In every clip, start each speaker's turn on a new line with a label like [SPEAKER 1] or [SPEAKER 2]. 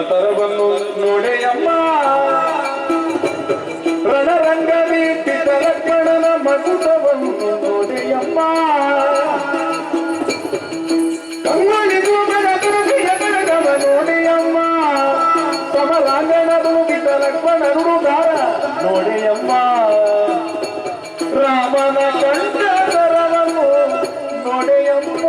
[SPEAKER 1] ತರವನ್ನು ನೋಡೆಯಮ್ಮ ರಣರಂಗದಿ ಲಕ್ಷ್ಮಣನ ಮಗುಟವನ್ನು ನೋಡೆಯಮ್ಮ ಕಂಗಳಿದು ಬೆಳಗವ ನೋಡೆಯಮ್ಮ ಸಮರಾಂಗಣದು ಬಿಟ್ಟ ಲಕ್ಷ್ಮಣ ನುಡುಗಾರ ನೋಡೆಯಮ್ಮ ರಾಮನ ಕಂಠ ತರವನ್ನು ನೋಡೆಯಮ್ಮ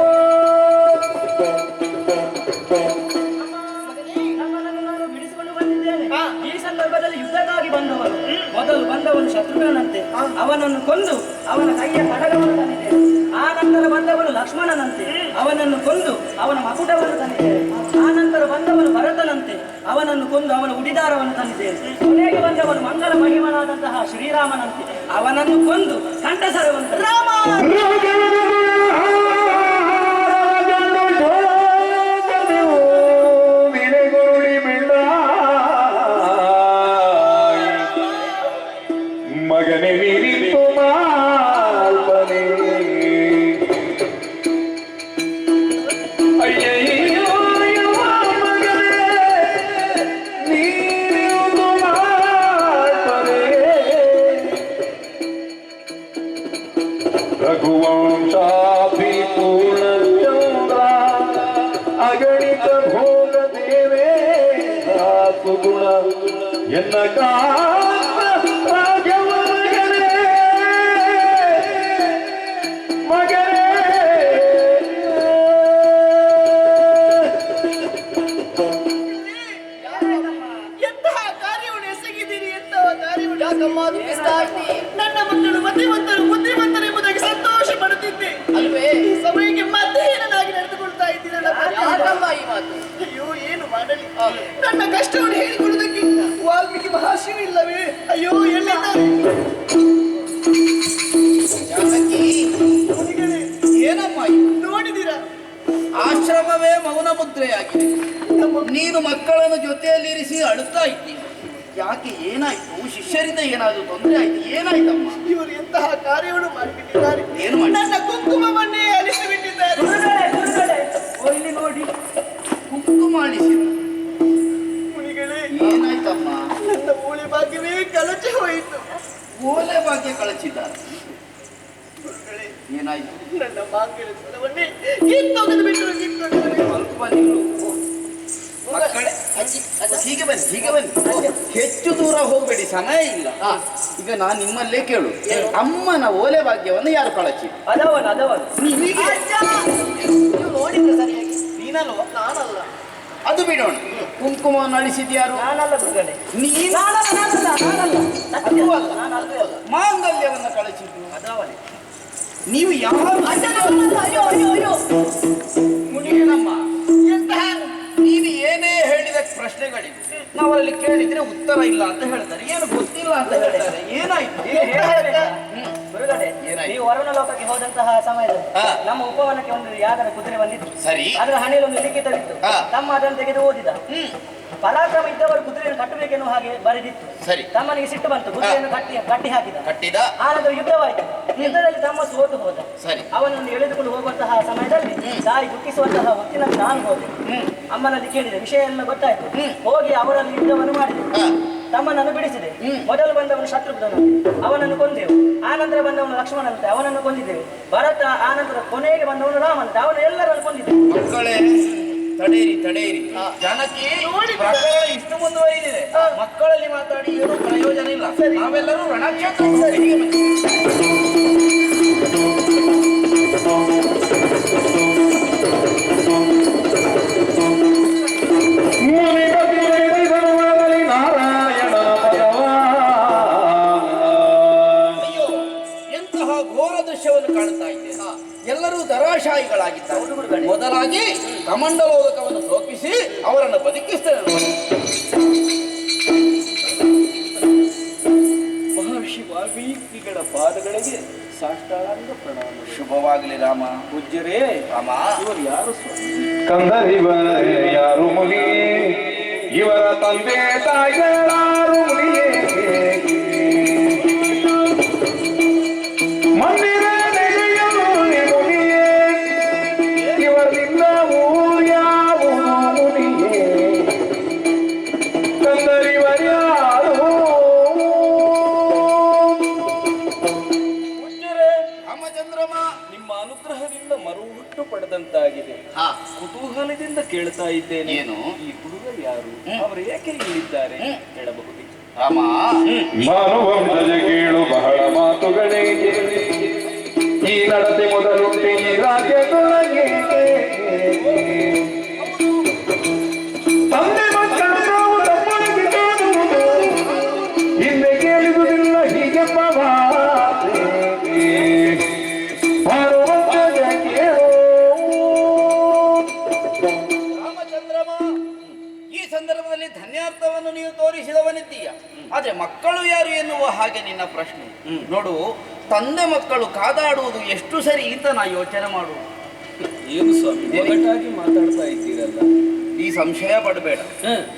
[SPEAKER 2] ಈ ಸಂದರ್ಭದಲ್ಲಿ ಯುದ್ಧಕ್ಕಾಗಿ ಬಂದವನು ಮೊದಲು ಬಂದವನು ಶತ್ರುಘ್ನನಂತೆ ಅವನನ್ನು ಕೊಂದು ಅವನ ಕೈಯ ಕಡಗವನ್ನು ತಂದಿದ್ದೇನೆ. ಆ ನಂತರ ಬಂದವನು ಲಕ್ಷ್ಮಣನಂತೆ ಅವನನ್ನು ಕೊಂದು ಅವನ ಮಕುಟವನ್ನು ತಂದಿದ್ದೇನೆ. ಆ ನಂತರ ಬಂದವನು ಭರತನಂತೆ ಅವನನ್ನು ಕೊಂದು ಅವನ ಉಡಿದಾರವನ್ನು ತಂದಿದ್ದೇನೆ. ಕೊನೆಗೆ ಬಂದವನು ಮಂಗಲ ಮಹಿಮನಾದಂತಹ ಶ್ರೀರಾಮನಂತೆ ಅವನನ್ನು ಕೊಂದು ಕಂಠಸರವನ್ನು ರಾಮ
[SPEAKER 1] ಮಗನೇ ನೀರಿತ್ತು ಮಾಲ್ಪನೆ ಅಯ್ಯಯ್ಯೋ ಮಗನೇ ನೀರಿತ್ತು ಮಾಲ್ಪನೆ ರಘುವಂಶಾಪಿ ಪೂರ್ಣಚಂದ್ರ ಅಗಣಿತ ಭೋಗ ದೇವೇ ಸುಗುಣ ಎನ್ನ
[SPEAKER 3] ನನ್ನ ಮಕ್ಕಳು ಬುದ್ಧಿವಂತರು ಎಂಬುದಾಗಿ ಸಂತೋಷ ಪಡುತ್ತಿದ್ದೆ ಅಲ್ವೇ? ಸಮಯಕ್ಕೆ ಮತ್ತೆ ಏನನ್ನಾಗಿ ನಡೆದುಕೊಳ್ತಾ ಇದ್ದೀನಲ್ಲ. ಅಯ್ಯೋ, ಏನು ಮಾಡಲಿ? ನನ್ನ ಕಷ್ಟವನ್ನು ಹೇಳಿಕೊಳ್ಳುವುದಕ್ಕೆ ವಾಲ್ಮೀಕಿ ಮಹರ್ಷಿಯೂ ಇಲ್ಲವೇ? ಅಯ್ಯೋ, ಎಲ್ಲಿದ್ದಾರೆ?
[SPEAKER 4] ಏನಮ್ಮ
[SPEAKER 3] ನೋಡಿದ್ದೀರಾ?
[SPEAKER 4] ಆಶ್ರಮವೇ ಮೌನ ಮುದ್ರೆಯಾಗಿದೆ. ನೀನು ಮಕ್ಕಳನ್ನು ಜೊತೆಯಲ್ಲಿರಿಸಿ ಅಳುತ್ತಾ ಇದ್ದೀನಿ. ಯಾಕೆ, ಏನಾಯ್ತು? ಶಿಷ್ಯರಿಂದ ಏನಾದರೂ ತೊಂದರೆ ಆಯ್ತು? ಏನಾಯ್ತಮ್ಮ?
[SPEAKER 3] ಇವರು ಎಂತಹ ಕಾರ್ಯವನ್ನು ಮಾಡಿಬಿಟ್ಟಿದ್ದಾರೆ.
[SPEAKER 4] ಏನು ಮಾಡಿ?
[SPEAKER 3] ನನ್ನ ಕುಂಕುಮವನ್ನೇ ಅಳಿಸಿಬಿಟ್ಟಿದ್ದಾರೆ.
[SPEAKER 2] ಇಲ್ಲಿ ನೋಡಿ,
[SPEAKER 4] ಕುಂಕುಮ ಅಳಿಸಿದ.
[SPEAKER 3] ಮುನಿಗಳೇ,
[SPEAKER 4] ಏನಾಯ್ತಮ್ಮ?
[SPEAKER 3] ನನ್ನ ಮೂಳೆ ಭಾಗ್ಯವೇ ಕಳಚಿ ಹೋಯಿತು.
[SPEAKER 4] ಓಲೆ ಭಾಗ್ಯ ಕಳಚಿದ್ದಾರೆ. ಏನಾಯ್ತು?
[SPEAKER 3] ನನ್ನ ಮಾಂಗಲ್ಯ ಸರವನ್ನೇ ಕಿತ್ತೊಗೆದು ಬಿಟ್ಟರು.
[SPEAKER 4] ಸ್ವಲ್ಪ ನಿಲ್ಲು ಮಕ್ಕಳೇ. ಹೀಗೆ ಬನ್ನಿ. ಹೆಚ್ಚು ದೂರ ಹೋಗಬೇಡಿ, ಸಮಯ ಇಲ್ಲ. ಈಗ ನಾನು ನಿಮ್ಮಲ್ಲೇ ಕೇಳು, ಅಮ್ಮನ ಓಲೆ ಭಾಗ್ಯವನ್ನು ಯಾರು ಕಳಚಿ?
[SPEAKER 2] ಅದವನು
[SPEAKER 3] ನೋಡಿದ್ರೆ ಸರಿಯಾಗಿ ನೀನಲ್ವ? ನಾನಲ್ಲ.
[SPEAKER 4] ಅದು ಬಿಡೋಣ. ಕುಂಕುಮವನ್ನು ಅಳಿಸಿದ್ಯಾರು?
[SPEAKER 2] ನಾನಲ್ಲ ಗುರುಗಳೇ.
[SPEAKER 4] ಮಾಂಗಲ್ಯವನ್ನು ಕಳಚಿದ್ದು
[SPEAKER 2] ಅದವನೇ.
[SPEAKER 4] ನೀವು ಯಾವ ಮುನಿಯನಮ್ಮ? ನೀನು ಏನೇ ಹೇಳಿದ ಪ್ರಶ್ನೆಗಳಿವೆ, ನಾವಲ್ಲಿ ಕೇಳಿದ್ರೆ ಉತ್ತರ ಇಲ್ಲ ಅಂತ ಹೇಳ್ತಾರೆ, ಏನು ಗೊತ್ತಿಲ್ಲ ಅಂತ ಹೇಳ್ತಾರೆ. ಏನಾಯ್ತು?
[SPEAKER 2] ಗುರುಗಳೇ, ನೀವು ವರುಣ ಲೋಕಕ್ಕೆ ಹೋದಂತಹ ಸಮಯದಲ್ಲಿ ನಮ್ಮ ಉಪವನಕ್ಕೆ ಒಂದು ಯಾಗದ ಕುದುರೆ ಬಂದಿತ್ತು.
[SPEAKER 4] ಸರಿ.
[SPEAKER 2] ಅದರ ಹಣೆಯಲ್ಲಿ ಒಂದು ಲಿಖಿತವಿತ್ತು. ತಮ್ಮ ಅದನ್ನು ತೆಗೆದು ಓದಿದ. ಪರಾಕ್ರಮ ಇದ್ದವರು ಕುದುರೆಯನ್ನು ಕಟ್ಟಬೇಕೆನ್ನುವ ಹಾಗೆ ಬರೆದಿತ್ತು.
[SPEAKER 4] ಸರಿ.
[SPEAKER 2] ತಮ್ಮನಿಗೆ ಸಿಟ್ಟು ಬಂತು, ಕುದುರೆಯನ್ನು ಕಟ್ಟಿ
[SPEAKER 4] ಕಟ್ಟಿದ.
[SPEAKER 2] ಆನಂತರ ಯುದ್ಧವಾಯಿತು. ಯುದ್ಧದಲ್ಲಿ ತಮ್ಮ ಸೋತು ಹೋದ.
[SPEAKER 4] ಸರಿ.
[SPEAKER 2] ಅವನನ್ನು ಎಳೆದುಕೊಂಡು ಹೋಗುವಂತಹ ಸಮಯದಲ್ಲಿ ತಾಯಿ ದುಃಖಿಸುವಂತಹ ಹೊತ್ತಿನಲ್ಲಿ ನಾನು ಹೋದೆ. ಅಮ್ಮನಲ್ಲಿ ಕೇಳಿದೆ, ವಿಷಯ ಎಲ್ಲ ಗೊತ್ತಾಯ್ತು. ಹೋಗಿ ಅವರಲ್ಲಿ ಯುದ್ಧವನ್ನು ಮಾಡಿದೆ. ತಮ್ಮನನ್ನು ಬಿಡಿಸಿದೆ. ಮೊದಲು ಬಂದವನು ಶತ್ರುಘ್ನನು, ಅವನನ್ನು ಕೊಂದೆವು. ಆನಂತರ ಬಂದವನು ಲಕ್ಷ್ಮಣನಂತೆ, ಅವನನ್ನು ಕೊಂದಿದ್ದೆವು. ಭರತ, ಆನಂತರ ಕೊನೆಗೆ ಬಂದವನು ರಾಮನಂತೆ, ಅವನು ಎಲ್ಲರನ್ನು ಕೊಂದಿದ್ದೆವು.
[SPEAKER 4] ಮಕ್ಕಳೇ, ತಡೆಯಿರಿ. ಜನಕ್ಕೆ ಪ್ರಕರಣ ಇಷ್ಟು ಮುಂದುವರಿದಿದೆ. ಮಕ್ಕಳಲ್ಲಿ ಮಾತಾಡಿ ಏನು ಪ್ರಯೋಜನ ಇಲ್ಲ. ನಾವೆಲ್ಲರೂ ರಣಕ್ಷೇತ್ರ. ಎಂತಹ ಘೋರ ದೃಶ್ಯವನ್ನು ಕಾಣ್ತಾ ಇದ್ದೇನೆ. ಎಲ್ಲರೂ ದರಾಶಾಹಿಗಳಾಗಿದ್ದಾರೆ. ಮೊದಲಾಗಿ ಕಮಂಡಲೋದಕವನ್ನು ಲೋಕಿಸಿ ಅವರನ್ನು ಬದುಕಿಸ್ತೇನೆ.
[SPEAKER 1] ಮಹರ್ಷಿ ವಾಲ್ಮೀಕಿಗಳ ಪಾದಗಳಿಗೆ ಸಾಷ್ಟಾಂಗ ಪ್ರಣಾಮ.
[SPEAKER 4] ಶುಭವಾಗಲಿ ರಾಮ.
[SPEAKER 1] ಪೂಜ್ಯರೇ,
[SPEAKER 4] ರಾಮ,
[SPEAKER 1] ಇವರು ಯಾರು ಸ್ವಾಮಿ? ಕಂದರಿವರೇ ಯಾರು ಮುನಿ? ಇವರ ತಂದೆ ತಾಯಿಗಳಾರು ಮುನಿಯೇ? ಮಂದಿರ ನೆಲೆಯಲು ಮುನಿಯೇ, ಇವರಿಂದ ಊರು ಯಾವುದು ಮುನಿಯೇ? ಪಟ್ಟು ಪಡೆದಂತಾಗಿದೆ.
[SPEAKER 4] ಹಾ,
[SPEAKER 1] ಕುತೂಹಲದಿಂದ ಕೇಳ್ತಾ ಇದ್ದೇನೆ,
[SPEAKER 4] ಏನು?
[SPEAKER 1] ಈ ಹುಡುಗ ಯಾರು, ಅವರು ಏಕೆ ಇಲ್ಲಿದ್ದಾರೆ ಹೇಳಬಹುದು?
[SPEAKER 4] ರಾಮ,
[SPEAKER 1] ಮಾನವಂಶಜ ಕೇಳು ಬಹಳ ಮಾತುಗಳೇ ಈ ನಡತೆ ಮೊದಲುಂಟೆ ಈ ರಾಜ್ಯದೊಳಗೆ. ತಂದೆ ಮಕ್ಕಳು ನಾವು ತಪ್ಪಾಗಿ ಕಾಣುವುದು, ಹಿಂದೆ ಕೇಳಿದುದಿಲ್ಲ ಹೀಗೆ ಮಾನವಂಶಜ ಕೇಳು.
[SPEAKER 4] ರಾಮಚಂದ್ರಮ, ಈ ಸಂದರ್ಭದಲ್ಲಿ ಧನ್ಯಾರ್ಥವನ್ನು ನೀವು ತೋರಿಸಿದವನಿದ್ದೀಯ. ಆದ್ರೆ ಮಕ್ಕಳು ಯಾರು ಎನ್ನುವ ಹಾಗೆ ನಿನ್ನ ಪ್ರಶ್ನೆ. ನೋಡು, ತಂದೆ ಮಕ್ಕಳು ಕಾದಾಡುವುದು ಎಷ್ಟು ಸರಿ ಅಂತ ನಾ ಯೋಚನೆ ಮಾಡುವುದು.
[SPEAKER 1] ಏನು ಸ್ವಾಮಿ ಒಗಟಾಗಿ ಮಾತಾಡ್ತಾ ಇದ್ದೀರಲ್ಲ?
[SPEAKER 4] ಈ ಸಂಶಯ ಪಡಬೇಡ.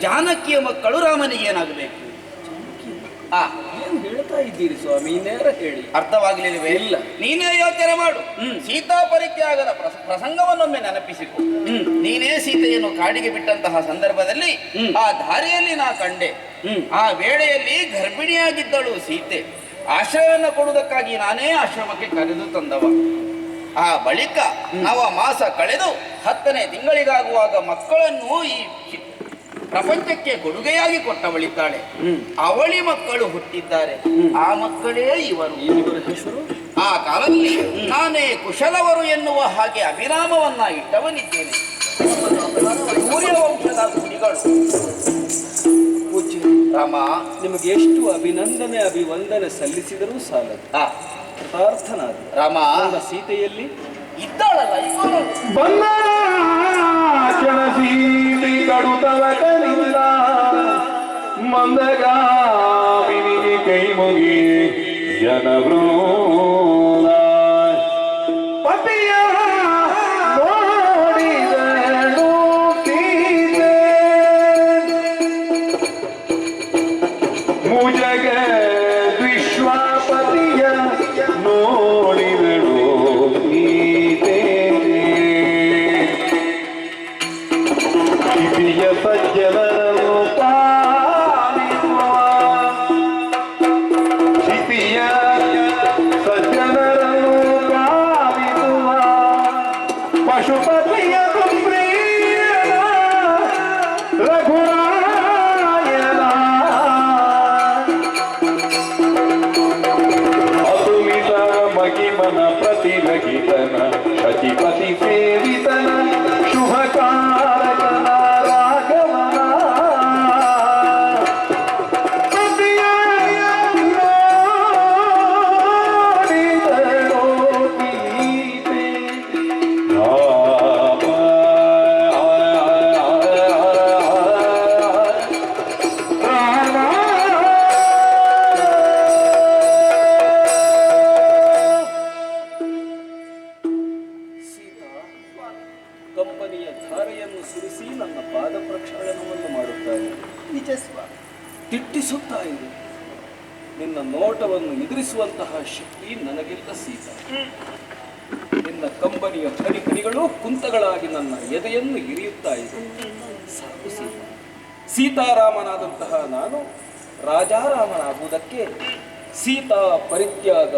[SPEAKER 4] ಜಾನಕಿಯ ಮಕ್ಕಳು ರಾಮನಿಗೆ ಏನಾಗಬೇಕು?
[SPEAKER 1] ಏನು ಹೇಳ್ತಾ ಇದ್ದೀರಿ ಸ್ವಾಮಿ? ನೇರ ಹೇಳಿ.
[SPEAKER 4] ಅರ್ಥವಾಗಲಿಲ್ಲವೇ?
[SPEAKER 1] ಇಲ್ಲ.
[SPEAKER 4] ನೀನೇ ಯೋಚನೆ ಮಾಡು. ಸೀತಾ ಪರಿತ್ಯಾಗದ ಪ್ರಸಂಗವನ್ನೊಮ್ಮೆ ನೆನಪಿಸಿಕೊ. ನೀನೇ ಸೀತೆಯನ್ನು ಕಾಡಿಗೆ ಬಿಟ್ಟಂತಹ ಸಂದರ್ಭದಲ್ಲಿ ಆ ದಾರಿಯಲ್ಲಿ ನಾ ಕಂಡೆ. ಆ ವೇಳೆಯಲ್ಲಿ ಗರ್ಭಿಣಿಯಾಗಿದ್ದಳು ಸೀತೆ. ಆಶ್ರಯವನ್ನು ಕೊಡುವುದಕ್ಕಾಗಿ ನಾನೇ ಆಶ್ರಮಕ್ಕೆ ಕರೆದು ತಂದವ. ಆ ಬಳಿಕ ನವ ಮಾಸ ಕಳೆದು 10ನೇ ತಿಂಗಳಿಗಾಗುವಾಗ ಮಕ್ಕಳನ್ನು ಈ ಪ್ರಪಂಚಕ್ಕೆ ಕೊಡುಗೆಯಾಗಿ ಕೊಟ್ಟವಳಿದ್ದಾಳೆ. ಅವಳಿ ಮಕ್ಕಳು ಹುಟ್ಟಿದ್ದಾರೆ. ಆ ಮಕ್ಕಳೇ ಇವರು.
[SPEAKER 1] ಇವರ ಹೆಸರು?
[SPEAKER 4] ಆ ಕಾಲದಲ್ಲಿ ನಾನೇ ಕುಶಲವರು ಎನ್ನುವ ಹಾಗೆ ಅಭಿರಾಮವನ್ನ ಇಟ್ಟವನಿದ್ದೇನೆ. ಸೂರ್ಯವಂಶದ ಕುಡಿಗಳು.
[SPEAKER 1] ಪೂಜ್ಯ
[SPEAKER 4] ರಾಮ,
[SPEAKER 1] ನಿಮಗೆ ಎಷ್ಟು ಅಭಿನಂದನೆ ಅಭಿವಂದನೆ ಸಲ್ಲಿಸಿದರೂ ಸಾಲದು. ಕೃತಾರ್ಥನಾದ.
[SPEAKER 4] ರಾಮ,
[SPEAKER 1] ನನ್ನ ಸೀತೆಯಲ್ಲಿ
[SPEAKER 4] ಇದ್ದಾಳಲ್ಲ ಇವರು.
[SPEAKER 1] ಸೀತಿ ಕಡುತವಕನಿಲ್ಲ ಮಂದಗಾಮಿನಿಗೆ ಕೈ ಮುಗಿ ಜನವೃಂದ ಪತಿಯ ನೋಡಿದಳು ಸೀತೆ ಮುಜಗ ವಿಶ್ವಾಪತಿಯ ನೋಡಿದಳು ಸೀತೆ ಕಿವಿಯ ಸಜ್ಜನರನ್ನು ಪಾಲಿಸುವ ಕ್ಷಿತಿಯ ಸಜ್ಜನರನ್ನು ಪಾಲಿಸುವ ಪಶುಪತಿಯ ಸುಪ್ರಿಯನ ರಘುರಾಯನ ಅತುಲಿತ ಮಗಿಮನ ಪ್ರತಿಲಗಿತನ ಶಚಿಪತಿ ಸೇವಿತನ ಶುಭಕಾರಕನ ರಾಘವನ ಪತಿಯ ನೋಡಿದಳು ಸೀತೆ. ಕಂಪನಿಯ ಧಾರೆಯನ್ನು ಸುರಿಸಿ ನನ್ನ ಪಾದ ಪ್ರಕ್ಷಾಳನವನ್ನು ಮಾಡುತ್ತಾರೆ.
[SPEAKER 3] ನಿಜ ಸ್ವಾಮಿ.
[SPEAKER 1] ತಿಟ್ಟಿಸುತ್ತಾ ಇದೆ. ನಿನ್ನ ನೋಟವನ್ನು ಎದುರಿಸುವಂತಹ ಶಕ್ತಿ ನನಗಿಲ್ಲ ಸೀತ. ನಿನ್ನ ಕಂಬನಿಯ ಹನಿಗಳು ಕುಂತಗಳಾಗಿ ನನ್ನ ಎದೆಯನ್ನು ಇರಿಯುತ್ತಾ ಇದೆ. ಸಾಕು ಸೀತ. ಸೀತಾರಾಮನಾದಂತಹ ನಾನು ರಾಜಾರಾಮನಾಗುವುದಕ್ಕೆ ಸೀತಾ ಪರಿತ್ಯಾಗ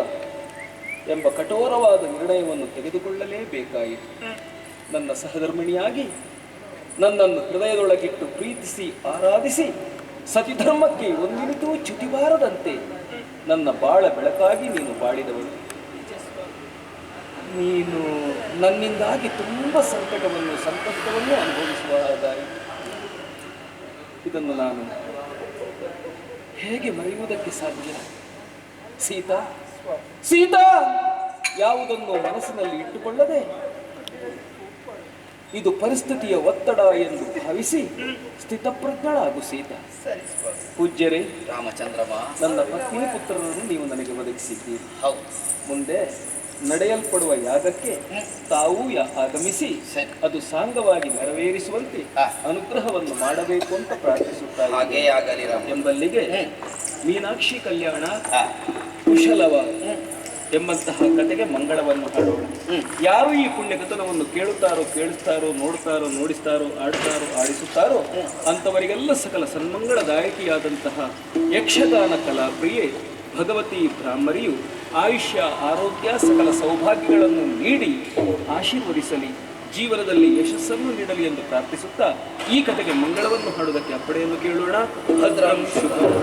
[SPEAKER 1] ಎಂಬ ಕಠೋರವಾದ ನಿರ್ಣಯವನ್ನು ತೆಗೆದುಕೊಳ್ಳಲೇಬೇಕಾಯಿತು. ನನ್ನ ಸಹಧರ್ಮಿಣಿಯಾಗಿ ನನ್ನನ್ನು ಹೃದಯದೊಳಗಿಟ್ಟು ಪ್ರೀತಿಸಿ ಆರಾಧಿಸಿ ಸತಿಧರ್ಮಕ್ಕೆ ಒಂದಿನಿತೂ ಚ್ಯುತಿಬಾರದಂತೆ ನನ್ನ ಬಾಳ ಬೆಳಕಾಗಿ ನೀನು ಬಾಳಿದವಳು. ನೀನು ನನ್ನಿಂದಾಗಿ ತುಂಬ ಸಂಕಟವನ್ನು ಅನುಭವಿಸುವುದಾಯಿತು. ಇದನ್ನು ನಾನು ಹೇಗೆ ಮರೆಯುವುದಕ್ಕೆ ಸಾಧ್ಯ? ಸೀತಾ, ಸೀತಾ, ಯಾವುದನ್ನು ಮನಸ್ಸಿನಲ್ಲಿ ಇಟ್ಟುಕೊಳ್ಳದೆ ಇದು ಪರಿಸ್ಥಿತಿಯ ಒತ್ತಡ ಎಂದು ಭಾವಿಸಿ ಸ್ಥಿತಪ್ರಜ್ಞಳಾಗು ಸೀತಾ. ಪೂಜ್ಯರೇ,
[SPEAKER 4] ರಾಮಚಂದ್ರಮ,
[SPEAKER 1] ನನ್ನ ಪತ್ನಿ ಪುತ್ರರನ್ನು ನೀವು ನನಗೆ ಒದಗಿಸಿದ್ದೀರಿ.
[SPEAKER 4] ಹೌದು.
[SPEAKER 1] ಮುಂದೆ ನಡೆಯಲ್ಪಡುವ ಯಾಗಕ್ಕೆ ತಾವೂ ಆಗಮಿಸಿ
[SPEAKER 4] ಸರಿ.
[SPEAKER 1] ಅದು ಸಾಂಗವಾಗಿ ನೆರವೇರಿಸುವಂತೆ ಅನುಗ್ರಹವನ್ನು ಮಾಡಬೇಕು ಅಂತ ಪ್ರಾರ್ಥಿಸುತ್ತಾರೆ.
[SPEAKER 4] ಹಾಗೇ ಆಗಲಿ ರಾಮ.
[SPEAKER 1] ಎಂಬಲ್ಲಿಗೆ ಮೀನಾಕ್ಷಿ ಕಲ್ಯಾಣ ಕುಶಲವ ಎಂಬಂತಹ ಕತೆಗೆ ಮಂಗಳವನ್ನು ಹಾಡೋಣ. ಯಾರು ಈ ಪುಣ್ಯಕಥನವನ್ನು ಕೇಳುತ್ತಾರೋ ನೋಡುತ್ತಾರೋ ನೋಡಿಸ್ತಾರೋ ಆಡುತ್ತಾರೋ ಆಡಿಸುತ್ತಾರೋ ಅಂಥವರಿಗೆಲ್ಲ ಸಕಲ ಸನ್ಮಂಗಳದಾಯಕಿಯಾದಂತಹ ಯಕ್ಷಗಾನ ಕಲಾಪ್ರಿಯೆ ಭಗವತಿ ಬ್ರಾಹ್ಮರಿಯು ಆಯುಷ್ಯ ಆರೋಗ್ಯ ಸಕಲ ಸೌಭಾಗ್ಯಗಳನ್ನು ನೀಡಿ ಆಶೀರ್ವದಿಸಲಿ, ಜೀವನದಲ್ಲಿ ಯಶಸ್ಸನ್ನು ನೀಡಲಿ ಎಂದು ಪ್ರಾರ್ಥಿಸುತ್ತಾ ಈ ಕಥೆಗೆ ಮಂಗಳವನ್ನು ಹಾಡುವುದಕ್ಕೆ ಅಪ್ಪಣೆಯನ್ನು ಕೇಳೋಣ. ಭದ್ರಂ ಶುಭಂ.